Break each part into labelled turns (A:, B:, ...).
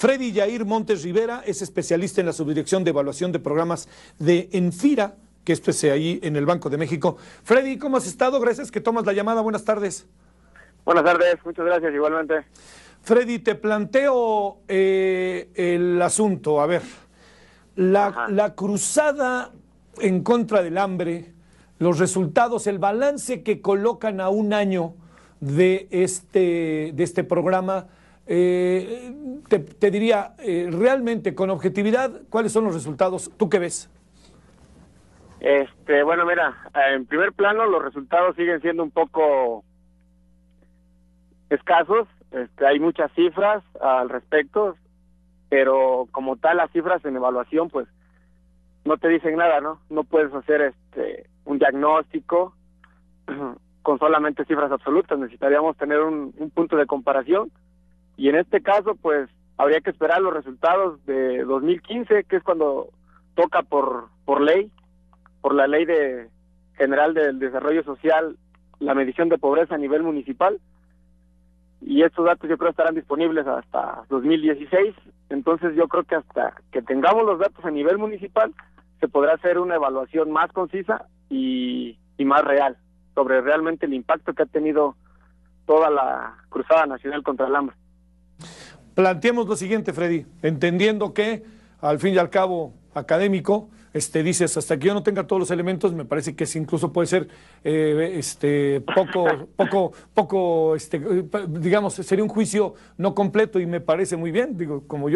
A: Freddy Yair Montes Rivera es especialista en la Subdirección de Evaluación de Programas de Enfira, que esto es ahí en el Banco de México. Freddy, ¿cómo has estado? Gracias que tomas la llamada. Buenas tardes.
B: Buenas tardes, muchas gracias, igualmente.
A: Freddy, te planteo el asunto. A ver, la cruzada en contra del hambre, los resultados, el balance que colocan a un año de este programa, te diría, realmente, con objetividad, ¿cuáles son los resultados? ¿Tú qué ves?
B: Bueno, mira, en primer plano los resultados siguen siendo un poco escasos. Hay muchas cifras al respecto, pero como tal las cifras en evaluación pues no te dicen nada, ¿no? No puedes hacer un diagnóstico con solamente cifras absolutas. Necesitaríamos tener un punto de comparación, y en este caso pues habría que esperar los resultados de 2015, que es cuando toca por ley, por la Ley General del Desarrollo Social, la medición de pobreza a nivel municipal, y estos datos yo creo estarán disponibles hasta 2016. Entonces yo creo que hasta que tengamos los datos a nivel municipal se podrá hacer una evaluación más concisa y más real sobre realmente el impacto que ha tenido toda la Cruzada Nacional contra el Hambre.
A: Planteemos lo siguiente, Freddy, entendiendo que al fin y al cabo académico, dices, hasta que yo no tenga todos los elementos, me parece que incluso puede ser digamos, sería un juicio no completo, y me parece muy bien. Digo, como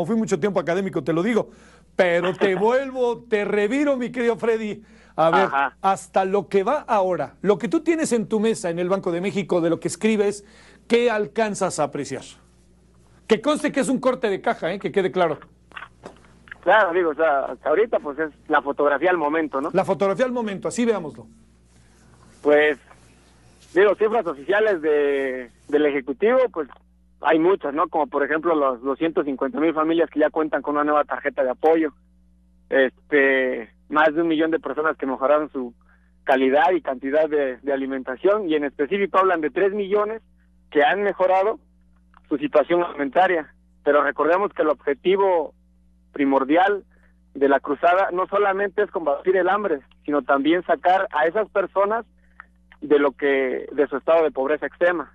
A: fui mucho tiempo académico, te lo digo, pero te reviro, mi querido Freddy. A ver, hasta lo que va ahora, lo que tú tienes en tu mesa en el Banco de México, de lo que escribes, ¿qué alcanzas a apreciar? Que conste que es un corte de caja, que quede claro.
B: Claro, digo, o sea, hasta ahorita pues es la fotografía al momento, ¿no?
A: La fotografía al momento, así veámoslo.
B: Pues, digo, cifras oficiales del Ejecutivo, pues hay muchas, ¿no? Como por ejemplo los 250,000 familias que ya cuentan con una nueva tarjeta de apoyo, más de 1 millón de personas que mejoraron su calidad y cantidad de alimentación, y en específico hablan de 3 millones que han mejorado su situación alimentaria. Pero recordemos que el objetivo primordial de la cruzada no solamente es combatir el hambre, sino también sacar a esas personas de su estado de pobreza extrema.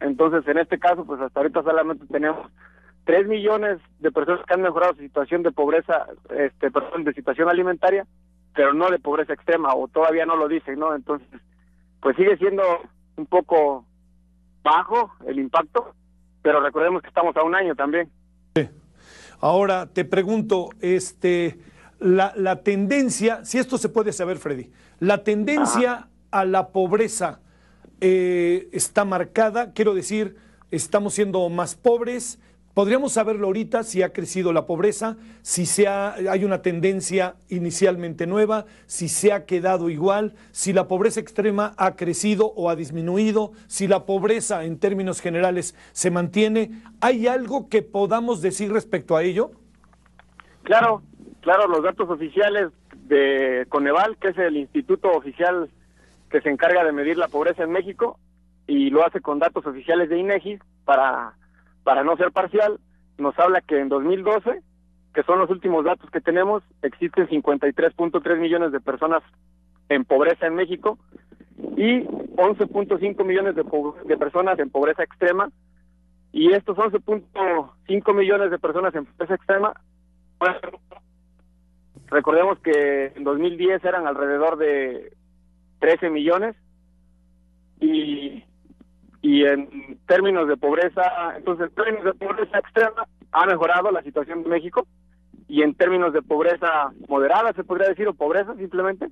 B: Entonces, en este caso, pues hasta ahorita solamente tenemos 3 millones de personas que han mejorado su situación de pobreza, de situación alimentaria, pero no de pobreza extrema, o todavía no lo dicen, ¿no? Entonces, pues sigue siendo un poco bajo el impacto, pero recordemos que estamos a un año también.
A: Sí. Ahora te pregunto, la tendencia, si esto se puede saber, Freddy, la tendencia a la pobreza está marcada, quiero decir, estamos siendo más pobres. Podríamos saberlo ahorita, si ha crecido la pobreza, si hay una tendencia inicialmente nueva, si se ha quedado igual, si la pobreza extrema ha crecido o ha disminuido, si la pobreza en términos generales se mantiene. ¿Hay algo que podamos decir respecto a ello?
B: Claro, los datos oficiales de Coneval, que es el instituto oficial que se encarga de medir la pobreza en México, y lo hace con datos oficiales de INEGI para no ser parcial, nos habla que en 2012, que son los últimos datos que tenemos, existen 53.3 millones de personas en pobreza en México y 11.5 millones de personas en pobreza extrema, y estos 11.5 millones de personas en pobreza extrema, bueno, recordemos que en 2010 eran alrededor de 13 millones, y en términos de pobreza, entonces en términos de pobreza extrema ha mejorado la situación de México, y en términos de pobreza moderada, se podría decir, o pobreza simplemente,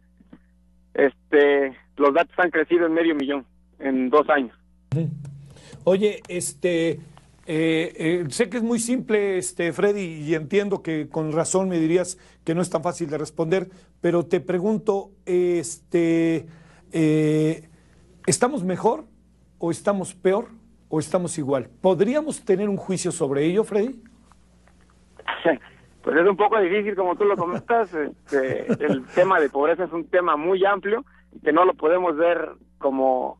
B: los datos han crecido en 500,000 en 2 años.
A: Oye, sé que es muy simple, Freddy, y entiendo que con razón me dirías que no es tan fácil de responder, pero te pregunto, ¿estamos mejor, o estamos peor, o estamos igual? ¿Podríamos tener un juicio sobre ello, Freddy?
B: Pues es un poco difícil, como tú lo comentas. El tema de pobreza es un tema muy amplio, que no lo podemos ver como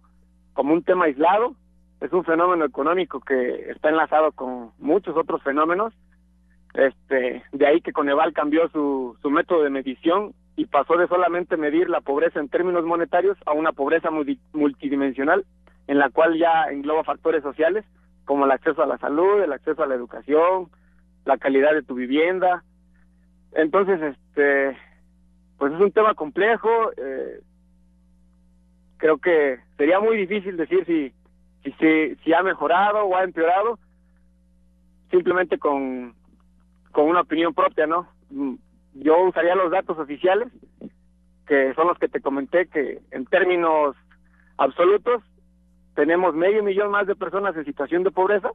B: un tema aislado. es un fenómeno económico que está enlazado con muchos otros fenómenos. De ahí que Coneval cambió su método de medición y pasó de solamente medir la pobreza en términos monetarios a una pobreza multidimensional, en la cual ya engloba factores sociales como el acceso a la salud, el acceso a la educación, la calidad de tu vivienda. Entonces, pues es un tema complejo. Creo que sería muy difícil decir si ha mejorado o ha empeorado, simplemente con una opinión propia, ¿no? Yo usaría los datos oficiales, que son los que te comenté, que en términos absolutos tenemos 500,000 más de personas en situación de pobreza,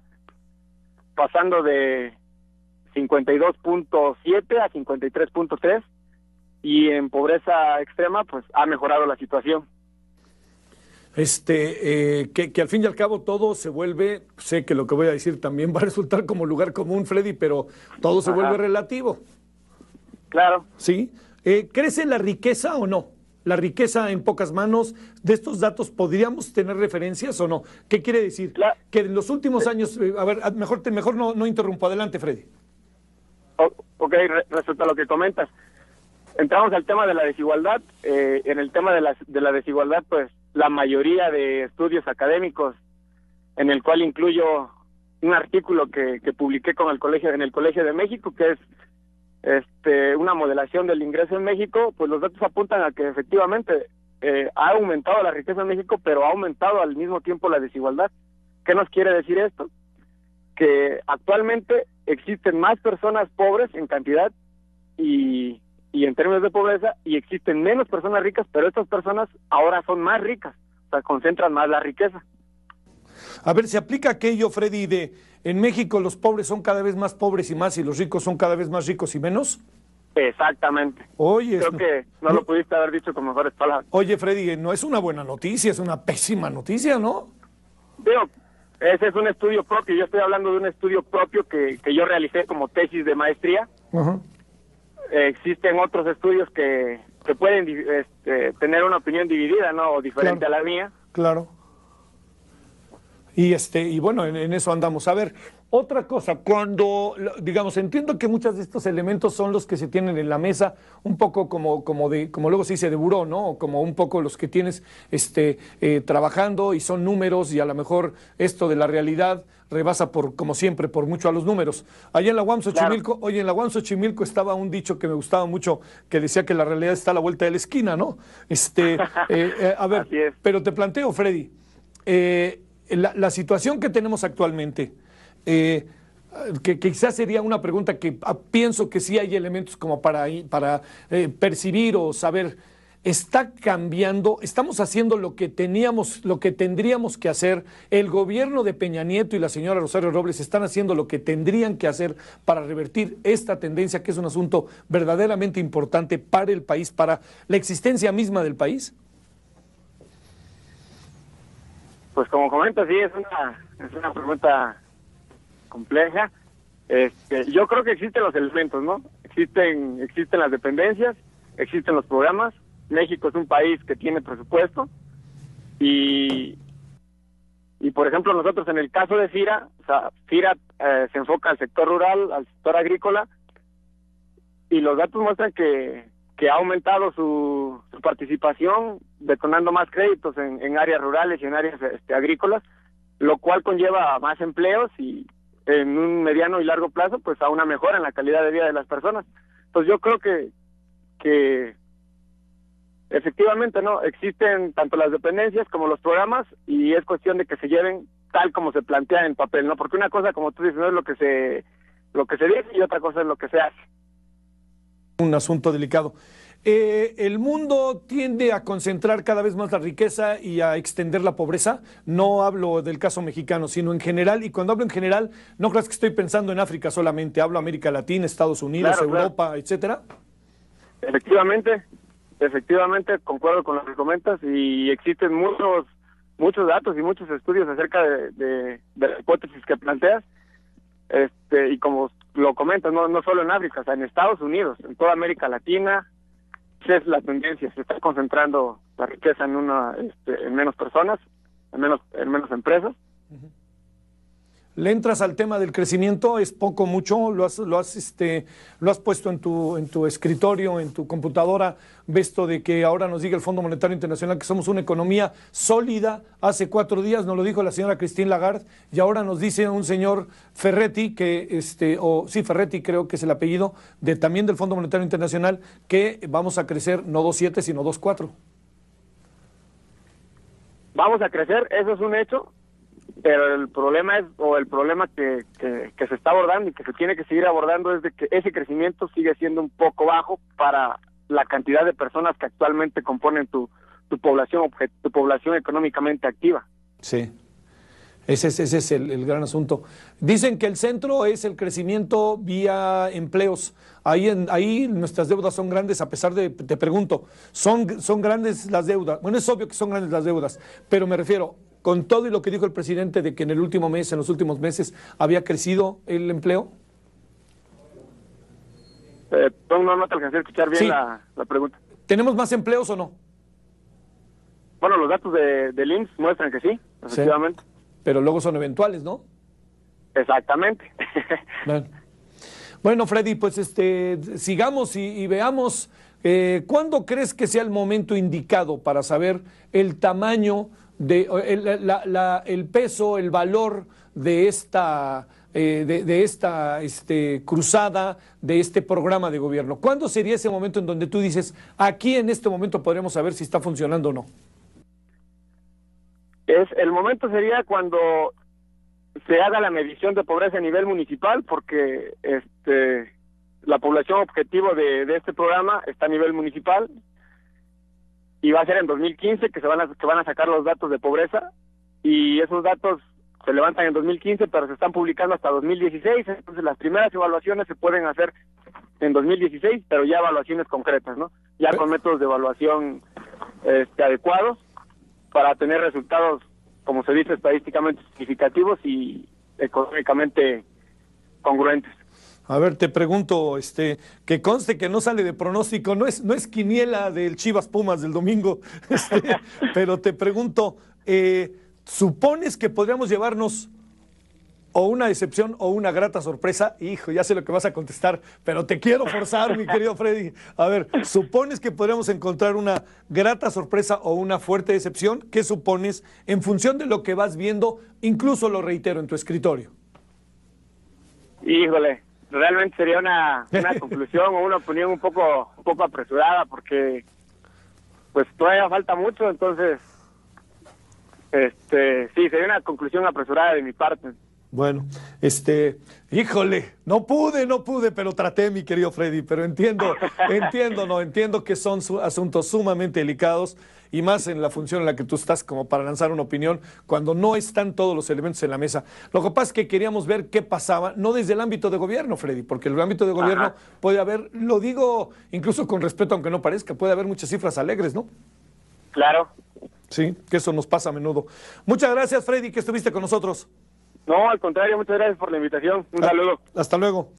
B: pasando de 52.7 a 53.3, y en pobreza extrema pues ha mejorado la situación.
A: Que al fin y al cabo todo se vuelve, sé que lo que voy a decir también va a resultar como lugar común, Freddy, pero todo se vuelve relativo.
B: Claro.
A: ¿Sí? ¿Crece la riqueza o no? La riqueza en pocas manos, de estos datos, ¿podríamos tener referencias o no? ¿Qué quiere decir? Que en los últimos años, a ver, mejor no interrumpo. Adelante, Freddy.
B: Ok, respecto a lo que comentas, entramos al tema de la desigualdad. En el tema de la desigualdad, pues la mayoría de estudios académicos, en el cual incluyo un artículo que publiqué en el Colegio de México, que es una modelación del ingreso en México, pues los datos apuntan a que efectivamente ha aumentado la riqueza en México, pero ha aumentado al mismo tiempo la desigualdad. ¿Qué nos quiere decir esto? Que actualmente existen más personas pobres en cantidad y en términos de pobreza, y existen menos personas ricas, pero estas personas ahora son más ricas, o sea, concentran más la riqueza.
A: A ver, ¿se aplica aquello, Freddy, de en México los pobres son cada vez más pobres y más, y los ricos son cada vez más ricos y menos?
B: Exactamente.
A: Oye,
B: creo que no lo pudiste haber dicho con mejores palabras.
A: Oye, Freddy, no es una buena noticia, es una pésima noticia, ¿no?
B: Digo, ese es un estudio propio. Yo estoy hablando de un estudio propio que yo realicé como tesis de maestría.
A: Ajá.
B: Existen otros estudios que pueden tener una opinión dividida, ¿no? O diferente a la mía.
A: Claro. Y bueno, en eso andamos. A ver, otra cosa, cuando, digamos, entiendo que muchos de estos elementos son los que se tienen en la mesa, un poco como luego se dice de buró, ¿no? O como un poco los que tienes trabajando, y son números, y a lo mejor esto de la realidad rebasa como siempre, por mucho a los números. Allá en la UAM Xochimilco, claro. Oye, en la UAM Xochimilco estaba un dicho que me gustaba mucho, que decía que la realidad está a la vuelta de la esquina, ¿no? A ver, pero te planteo, Freddy, la situación que tenemos actualmente, que quizás sería una pregunta que pienso que sí hay elementos como para percibir o saber. ¿Está cambiando? ¿Estamos haciendo lo que tendríamos que hacer? ¿El gobierno de Peña Nieto y la señora Rosario Robles están haciendo lo que tendrían que hacer para revertir esta tendencia, que es un asunto verdaderamente importante para el país, para la existencia misma del país?
B: Pues como comentas, sí, es una pregunta compleja. Yo creo que existen los elementos, ¿no? Existen las dependencias, existen los programas. México es un país que tiene presupuesto y por ejemplo, nosotros en el caso de FIRA, o sea, FIRA se enfoca al sector rural, al sector agrícola, y los datos muestran que ha aumentado su participación, detonando más créditos en áreas rurales y en áreas agrícolas, lo cual conlleva a más empleos y en un mediano y largo plazo pues a una mejora en la calidad de vida de las personas. Entonces yo creo que efectivamente no existen tanto las dependencias como los programas, y es cuestión de que se lleven tal como se plantea en papel, ¿no? Porque una cosa, como tú dices, no es lo que se dice, y otra cosa es lo que se hace.
A: Un asunto delicado. ¿El mundo tiende a concentrar cada vez más la riqueza y a extender la pobreza? No hablo del caso mexicano, sino en general. Y cuando hablo en general, no creas que estoy pensando en África solamente. Hablo América Latina, Estados Unidos, claro, Europa, claro, etcétera.
B: Efectivamente, concuerdo con lo que comentas, y existen muchos datos y muchos estudios acerca de la hipótesis que planteas. Y como lo comentas, no solo en África, o sea, en Estados Unidos, en toda América Latina, es la tendencia, se está concentrando la riqueza en menos personas, en menos empresas,
A: ¿Le entras al tema del crecimiento? ¿Es poco, mucho? ¿Lo has puesto en tu escritorio, en tu computadora? ¿Ves esto de que ahora nos diga el Fondo Monetario Internacional que somos una economía sólida? Hace 4 días nos lo dijo la señora Christine Lagarde y ahora nos dice un señor Ferretti, Ferretti creo que es el apellido, también del Fondo Monetario Internacional, que vamos a crecer no 2.7 sino 2.4.
B: Vamos a crecer, eso es un hecho. Pero el problema que se está abordando y que se tiene que seguir abordando es de que ese crecimiento sigue siendo un poco bajo para la cantidad de personas que actualmente componen tu población económicamente activa.
A: Sí, ese es el gran asunto. Dicen que el centro es el crecimiento vía empleos. Ahí nuestras deudas son grandes, a pesar de, te pregunto, ¿son grandes las deudas? Bueno, es obvio que son grandes las deudas, pero me refiero, con todo y lo que dijo el presidente de que en los últimos meses había crecido el empleo.
B: No te alcancé a escuchar bien la pregunta.
A: ¿Tenemos más empleos o no?
B: Bueno, los datos del IMSS muestran que sí, efectivamente.
A: Sí, pero luego son eventuales, ¿no?
B: Exactamente.
A: Bueno, Freddy, pues sigamos y veamos. ¿Cuándo crees que sea el momento indicado para saber el tamaño el peso, el valor de esta cruzada, de este programa de gobierno? ¿Cuándo sería ese momento en donde tú dices, aquí en este momento podremos saber si está funcionando o no?
B: El momento sería cuando se haga la medición de pobreza a nivel municipal, porque la población objetivo de este programa está a nivel municipal. Y va a ser en 2015 que van a sacar los datos de pobreza, y esos datos se levantan en 2015, pero se están publicando hasta 2016, entonces las primeras evaluaciones se pueden hacer en 2016, pero ya evaluaciones concretas, ¿no? Ya con métodos de evaluación adecuados para tener resultados, como se dice, estadísticamente significativos y económicamente congruentes.
A: A ver, te pregunto, que conste que no sale de pronóstico, no es quiniela del Chivas Pumas del domingo, pero te pregunto, ¿supones que podríamos llevarnos o una decepción o una grata sorpresa? Hijo, ya sé lo que vas a contestar, pero te quiero forzar, mi querido Freddy. A ver, ¿supones que podríamos encontrar una grata sorpresa o una fuerte decepción? ¿Qué supones en función de lo que vas viendo? Incluso lo reitero, en tu escritorio.
B: Híjole. Realmente sería una conclusión o una opinión un poco apresurada, porque pues todavía falta mucho, entonces sí, sería una conclusión apresurada de mi parte.
A: Bueno, híjole, no pude, pero traté, mi querido Freddy, pero entiendo que son asuntos sumamente delicados, y más en la función en la que tú estás como para lanzar una opinión cuando no están todos los elementos en la mesa. Lo que pasa es que queríamos ver qué pasaba, no desde el ámbito de gobierno, Freddy, porque el ámbito de gobierno puede haber, lo digo incluso con respeto aunque no parezca, puede haber muchas cifras alegres, ¿no?
B: Claro.
A: Sí, que eso nos pasa a menudo. Muchas gracias, Freddy, que estuviste con nosotros.
B: No, al contrario, muchas gracias por la invitación. Un saludo.
A: Hasta luego.